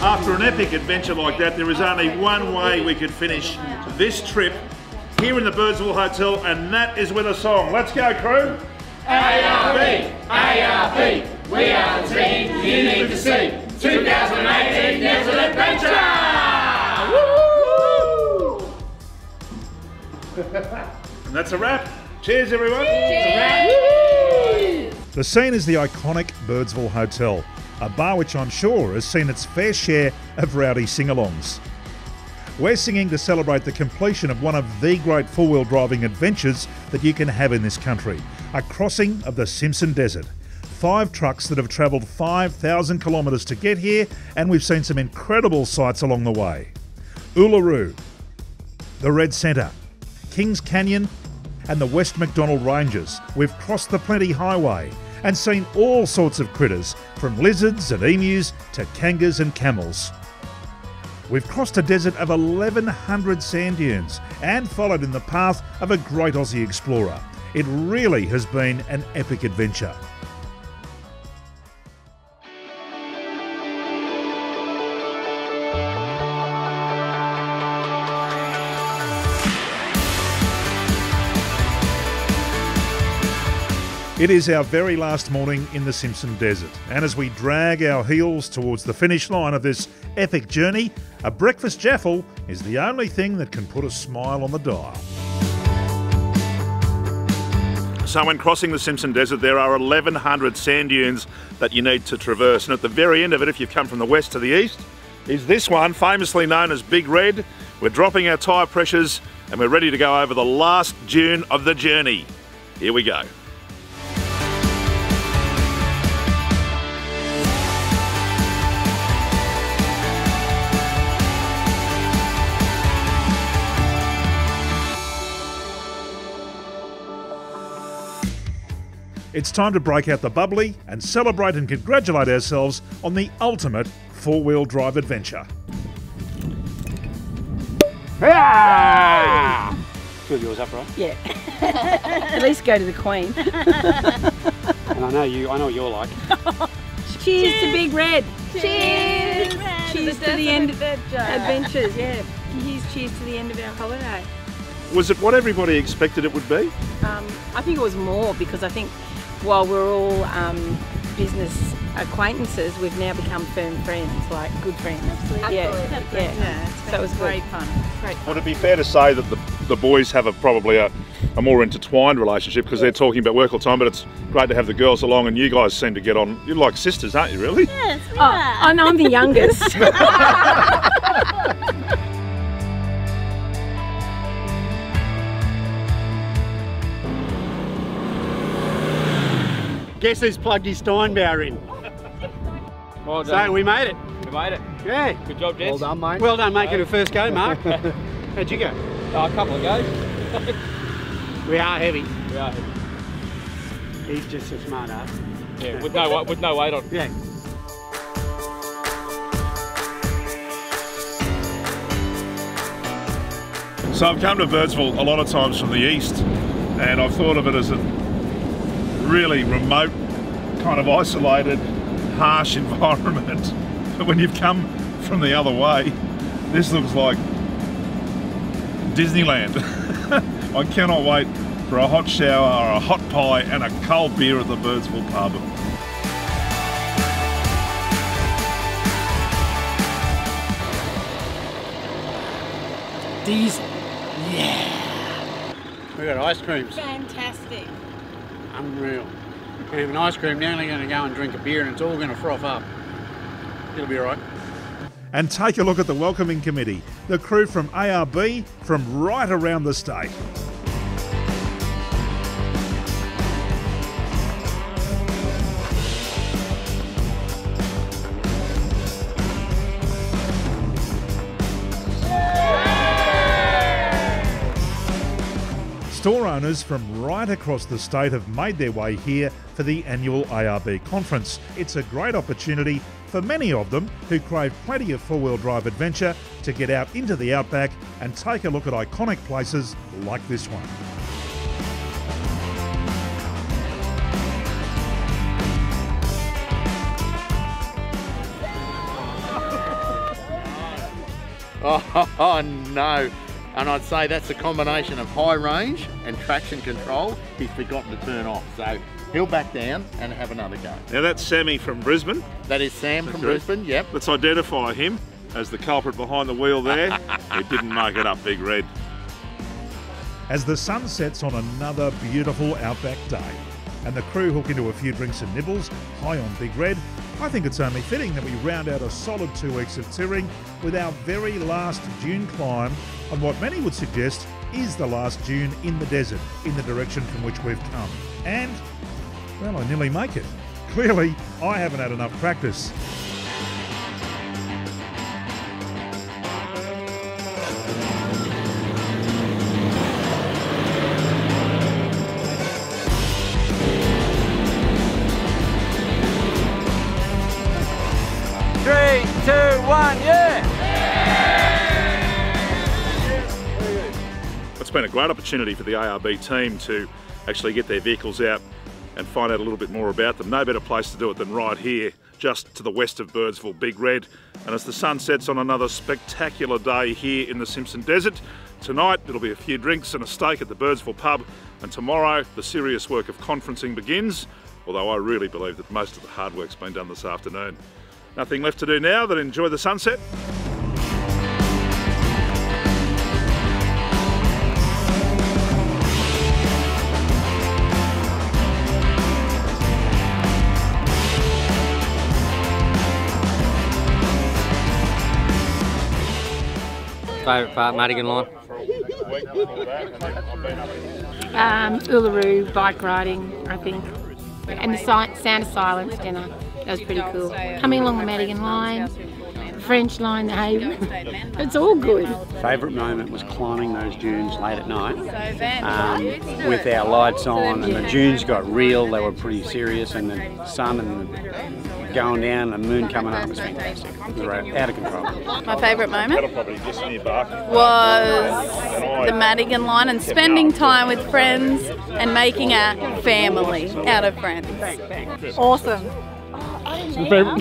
After an epic adventure like that, there is only one way we could finish this trip here in the Birdsville Hotel, and that is with a song. Let's go, crew! ARB, ARB, we are the team you need to see. 2018 Desert Adventure! And that's a wrap. Cheers, everyone. Cheers. The scene is the iconic Birdsville Hotel, a bar which I'm sure has seen its fair share of rowdy sing-alongs. We're singing to celebrate the completion of one of the great four-wheel driving adventures that you can have in this country, a crossing of the Simpson Desert. 5 trucks that have travelled 5,000 kilometres to get here, and we've seen some incredible sights along the way. Uluru, the Red Centre, Kings Canyon and the West MacDonald Ranges. We've crossed the Plenty Highway and seen all sorts of critters, from lizards and emus to kangas and camels. We've crossed a desert of 1,100 sand dunes and followed in the path of a great Aussie explorer. It really has been an epic adventure. It is our very last morning in the Simpson Desert, and as we drag our heels towards the finish line of this epic journey, a breakfast jaffle is the only thing that can put a smile on the dial. So when crossing the Simpson Desert, there are 1,100 sand dunes that you need to traverse, and at the very end of it, if you've come from the west to the east, is this one, famously known as Big Red. We're dropping our tyre pressures and we're ready to go over the last dune of the journey. Here we go. It's time to break out the bubbly and celebrate and congratulate ourselves on the ultimate four-wheel drive adventure. Ah! Fill yours up, right? Yeah. At least go to the Queen. And I know what you're like. Cheers to Big Red. Cheers! Cheers to the end of adventures, yeah. Cheers to the end of our holiday. Was it what everybody expected it would be? I think it was more, because I think while we're all business acquaintances, we've now become firm friends, like good friends. Absolutely. Yeah. So it was great fun. Would it be fair to say that the boys have probably a more intertwined relationship, because they're talking about work all the time, but it's great to have the girls along, and you guys seem to get on. You're like sisters, aren't you, really? Yes, we are. And I'm the youngest. Guess who's plugged his Steinbauer in? Well done. So we made it. We made it. Yeah. Good job, gents. Well done, mate. Well done making it first go, Mark. How'd you go? A couple of goes. We are heavy. We are heavy. He's just a smart ass. Yeah, with no weight on. Yeah. So I've come to Birdsville a lot of times from the east, and I've thought of it as a really remote, kind of isolated, harsh environment. But when you've come from the other way, this looks like Disneyland. I cannot wait for a hot shower, a hot pie and a cold beer at the Birdsville pub. Diesel. Yeah. We got ice creams. Fantastic. Unreal. We have an ice cream, now they're going to go and drink a beer, and it's all going to froth up. It'll be all right. And take a look at the welcoming committee, the crew from ARB from right around the state. Store owners from right across the state have made their way here for the annual ARB conference. It's a great opportunity for many of them who crave plenty of four-wheel drive adventure to get out into the Outback and take a look at iconic places like this one. Oh no. And I'd say that's a combination of high range and traction control he's forgotten to turn off. So he'll back down and have another go. Now that's Sammy from Brisbane. That is Sam from Brisbane, yep. Let's identify him as the culprit behind the wheel there. He didn't make it up, Big Red. As the sun sets on another beautiful Outback day and the crew hook into a few drinks and nibbles high on Big Red, I think it's only fitting that we round out a solid 2 weeks of touring with our very last dune climb on what many would suggest is the last dune in the desert in the direction from which we've come. And, well, I nearly make it. Clearly, I haven't had enough practice. It's been a great opportunity for the ARB team to actually get their vehicles out and find out a little bit more about them. No better place to do it than right here, just to the west of Birdsville Big Red. And as the sun sets on another spectacular day here in the Simpson Desert, tonight it'll be a few drinks and a steak at the Birdsville pub, and tomorrow the serious work of conferencing begins, although I really believe that most of the hard work's been done this afternoon. Nothing left to do now than enjoy the sunset. Favourite part, Madigan line? Uluru bike riding, I think. And the sound of silence dinner. That was pretty cool. Coming along the Madigan line, French line, the Haven. It's all good. Favourite moment was climbing those dunes late at night with our lights on, and the dunes got real. They were pretty serious, and the sun and going down, the moon coming up was fantastic. We were out of control. My favourite moment was the Madigan line and spending time with friends and making a family out of friends. Awesome. You can't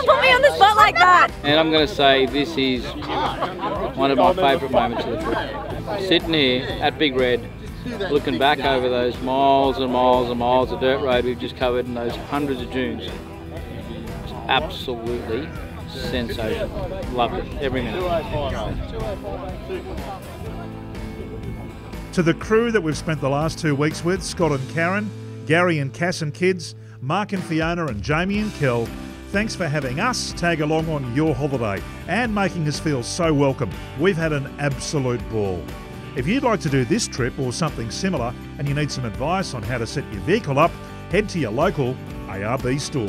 put me on the spot like that! And I'm going to say this is one of my favourite moments of the trip. Sitting here at Big Red, looking back over those miles and miles and miles of dirt road we've just covered and those hundreds of dunes. It's absolutely sensational. Loved it, every minute. To the crew that we've spent the last 2 weeks with, Scott and Karen, Gary and Cass and kids, Mark and Fiona and Jamie and Kel, thanks for having us tag along on your holiday and making us feel so welcome. We've had an absolute ball. If you'd like to do this trip or something similar and you need some advice on how to set your vehicle up, head to your local ARB store.